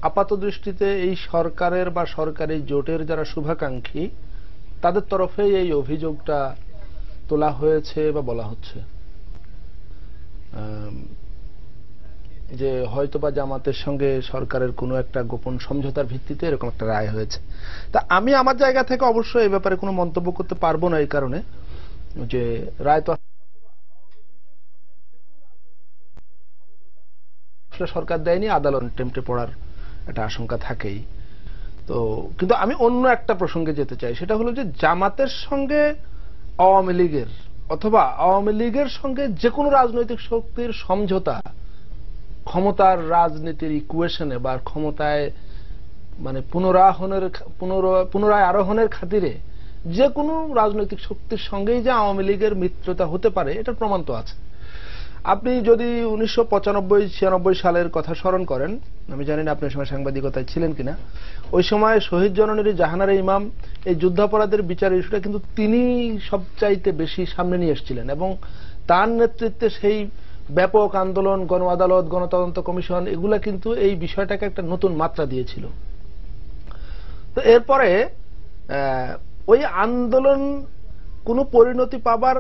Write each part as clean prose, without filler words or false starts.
আপাত দৃষ্টিতে এই সরকারের বা সরকারি জোটের যারা শুভাকাঙ্ক্ষী তাদের তরফে এই অভিযোগটা তোলা হয়েছে বা বলা হচ্ছে যে হয়তোবা জামাতের সঙ্গে সরকারের কোনো একটা গোপন সমঝোতার ভিত্তিতে এরকম একটা রায় হয়েছে। তা আমি আমার জায়গা থেকে অবশ্যই এই ব্যাপারে কোনো মন্তব্য করতে পারবো না, এই কারণে যে রায় তো সরকার দেয়নি, আদালত টেম্পটে পড়ার একটা আশঙ্কা থাকেই। তো কিন্তু আমি অন্য একটা প্রসঙ্গে যেতে চাই, সেটা হলো যে জামাতের সঙ্গে আওয়ামী লীগের অথবা আওয়ামী লীগের সঙ্গে যে কোনো রাজনৈতিক শক্তির সমঝোতা ক্ষমতার রাজনীতির ইকুয়েশনে বা ক্ষমতায় মানে পুনরায় আরোহণের খাতিরে যে কোনো রাজনৈতিক শক্তির সঙ্গেই যে আওয়ামী লীগের মিত্রতা হতে পারে এটার প্রমাণ তো আছে। আপনি যদি 1995-96 সালের কথা স্মরণ করেন, আমি জানি না আপনি ওই সময় সাংবাদিকতায় ছিলেন কিনা, ওই সময় শহীদ জননেত্রী জাহানারা ইমাম এই যুদ্ধাপরাধের বিচার ইস্যুটা কিন্তু তিনি সবচাইতে বেশি সামনে নিয়ে এসেছিলেন এবং তার নেতৃত্বে সেই ব্যাপক আন্দোলন, গণ আদালত, গণতদন্ত কমিশন, এগুলা কিন্তু এই বিষয়টাকে একটা নতুন মাত্রা দিয়েছিল। তো এরপরে ওই আন্দোলন কোনো পরিণতি পাবার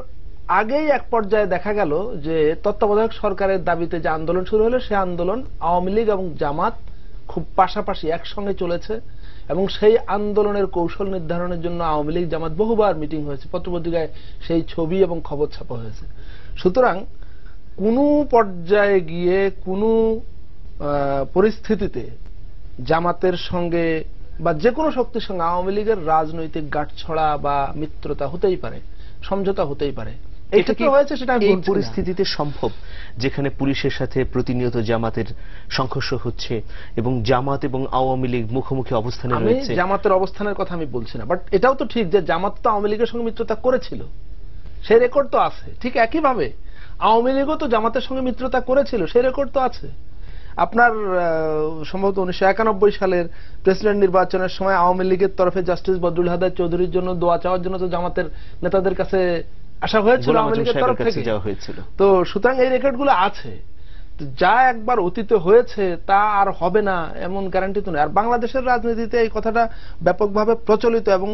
আগেই এক পর্যায়ে দেখা গেল যে তত্ত্বাবধায়ক সরকারের দাবিতে যে আন্দোলন শুরু হলো, সে আন্দোলন আওয়ামী লীগ এবং জামাত খুব পাশাপাশি একসঙ্গে চলেছে এবং সেই আন্দোলনের কৌশল নির্ধারণের জন্য আওয়ামী লীগ জামাত বহুবার মিটিং হয়েছে, পত্রপত্রিকায় সেই ছবি এবং খবর ছাপা হয়েছে। সুতরাং কোনো পর্যায়ে গিয়ে কোনো পরিস্থিতিতে জামাতের সঙ্গে বা যে কোনো শক্তির সঙ্গে আওয়ামী লীগের রাজনৈতিক গাঁটছড়া বা মিত্রতা হতেই পারে, সমঝোতা হতেই পারে। এটা কি হয়েছে সেটা এই পরিস্থিতিতে সম্ভব যেখানে পুলিশের সাথে প্রতিনিয়ত জামাতের সংঘর্ষ হচ্ছে এবং জামাত এবং আওয়ামী লীগ মুখোমুখি অবস্থানে রয়েছে? আমি জামাতের অবস্থানের কথা আমি বলছি না, বাট এটাও তো ঠিক যে জামাত তো আওয়ামী লীগের সঙ্গে মিত্রতা করেছিল, সেই রেকর্ড তো আছে। ঠিক একইভাবে আওয়ামী লীগও তো জামাতের সঙ্গে মিত্রতা করেছিল, সেই রেকর্ড তো আছে। আপনার সম্ভবত 1991 সালের প্রেসিডেন্ট নির্বাচনের সময় আওয়ামী লীগের তরফে জাস্টিস বদরুল হাদার চৌধুরীর জন্য দোয়া চাওয়ার জন্য তো জামাতের নেতাদের কাছে আসা হয়েছিল, আওয়ামী লীগের তরফ থেকে যাওয়া হয়েছিল। তো সুতরাং এই রেকর্ডগুলো আছে। যা একবার অতীতে হয়েছে তা আর হবে না এমন গ্যারান্টি তো নেই। আর বাংলাদেশের রাজনীতিতে এই কথাটা ব্যাপকভাবে প্রচলিত এবং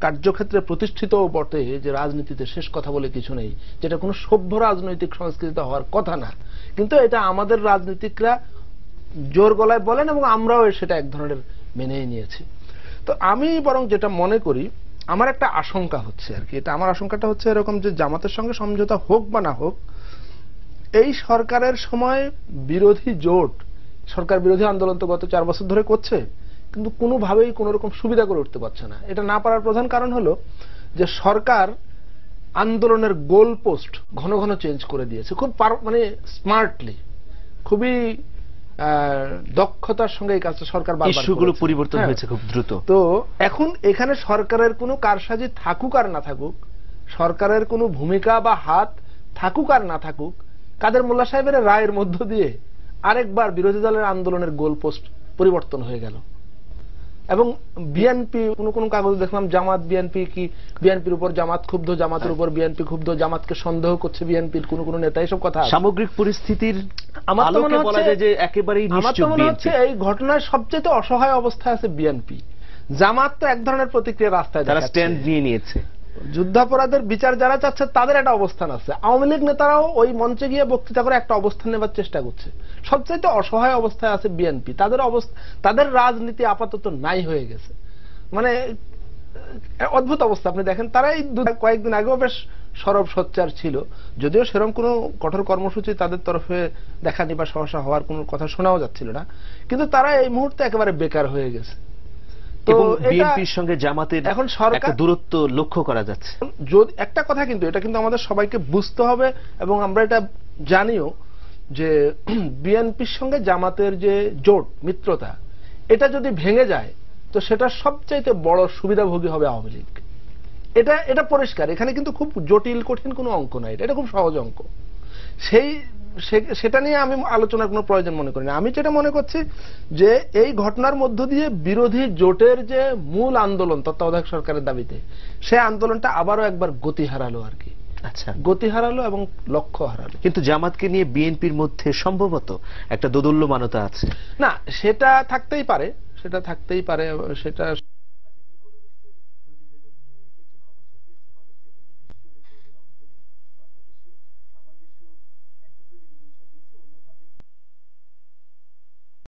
কার্যক্ষেত্রে প্রতিষ্ঠিতও বটে যে রাজনীতিতে শেষ কথা বলে কিছু নেই, যেটা কোনো সভ্য রাজনৈতিক সংস্কৃতিতে হওয়ার কথা না। কিন্তু এটা আমাদের রাজনীতিকরা জোর গলায় বলেন এবং আমরাও সেটা এক ধরনের মেনেই নিয়েছি। তো আমি বরং যেটা মনে করি, আমার একটা আশঙ্কা হচ্ছে আর কি, এটা আমার আশঙ্কাটা হচ্ছে এরকম যে জামাতের সঙ্গে সমঝোতা হোক বা না হোক, এই সরকারের সময় বিরোধী জোট সরকার বিরোধী আন্দোলন তো গত 4 বছর ধরে করছে, কিন্তু কোনোভাবেই কোন রকম সুবিধা করে উঠতে পারছে না। এটা না পারার প্রধান কারণ হলো যে সরকার আন্দোলনের গোল পোস্ট ঘন ঘন চেঞ্জ করে দিয়েছে, খুব মানে স্মার্টলি, খুবই দক্ষতার সঙ্গে এই কাজটা সরকার ইস্যুগুলো পরিবর্তন হয়েছে খুব দ্রুত। তো এখন এখানে সরকারের কোনো কারসাজি থাকুক আর না থাকুক, সরকারের কোনো ভূমিকা বা হাত থাকুক আর না থাকুক, কাদের মোল্লা সাহেবের রায়ের মধ্য দিয়ে আরেকবার বিরোধী দলের আন্দোলনের গোল পোস্ট পরিবর্তন হয়ে গেল। এবং বিএনপি কোন কাগজ দেখলাম জামাত বিএনপি কি বিএনপির উপর জামাত ক্ষুব্ধ, জামাতের উপর বিএনপি ক্ষুব্ধ, জামাতকে সন্দেহ করছে বিএনপির কোন নেতা, এসব কথা। সামগ্রিক পরিস্থিতির আলোকে বলা যায় যে একেবারেই নিশ্চুপ বিএনপি। এই ঘটনায় সবচেয়ে অসহায় অবস্থায় আছে বিএনপি। জামাত তো এক ধরনের প্রতিক্রিয়া রাস্তায় তারা স্ট্যান্ড নিয়ে নিয়েছে, যুদ্ধাপরাধের বিচার যারা চাচ্ছে তাদের একটা অবস্থান আছে। আওয়ামী লীগ নেতারাও ওই মঞ্চে গিয়ে বক্তৃতা করে একটা অবস্থান নেবার চেষ্টা করছে। সবচেয়ে অসহায় অবস্থায় আছে বিএনপি। তাদের রাজনীতি আপাতত নাই হয়ে গেছে, মানে অদ্ভুত অবস্থা। আপনি দেখেন তারা এই কয়েকদিন আগেও বেশ সরব সোচ্চার ছিল, যদিও সেরকম কোনো কঠোর কর্মসূচি তাদের তরফে দেখানি বা সহসা হওয়ার কোনো কথা শোনাও যাচ্ছিল না, কিন্তু তারা এই মুহূর্তে একেবারে বেকার হয়ে গেছে। বিএনপির সঙ্গে জামাতের এখন একটা দূরত্ব লক্ষ্য করা যাচ্ছে। একটা কথা কিন্তু এটা কিন্তু আমাদের সবাইকে বুঝতে হবে এবং আমরা এটা জানিও যে বিএনপির সঙ্গে জামাতের যে জোট মিত্রতা, এটা যদি ভেঙে যায় তো সেটা সবচাইতে বড় সুবিধাভোগী হবে আওয়ামী লীগ। এটা পরিষ্কার। এখানে কিন্তু খুব জটিল কঠিন কোনো অঙ্ক নাই, এটা খুব সহজ অঙ্ক। সেটা নিয়ে আমি আলোচনার কোনো প্রয়োজন মনে করি না। আমি যেটা মনে করছি যে এই ঘটনার মধ্য দিয়ে বিরোধী জোটের যে মূল আন্দোলন তত্ত্বাবধায়ক সরকারের দাবিতে, সে আন্দোলনটা আবারও একবার গতি হারালো আর কি। আচ্ছা, গতি হারালো এবং লক্ষ্য হারালো। কিন্তু জামাতকে নিয়ে বিএনপির মধ্যে সম্ভবত একটা দোদুল্যমানতা আছে। না, সেটা থাকতেই পারে, সেটা থাকতেই পারে, সেটা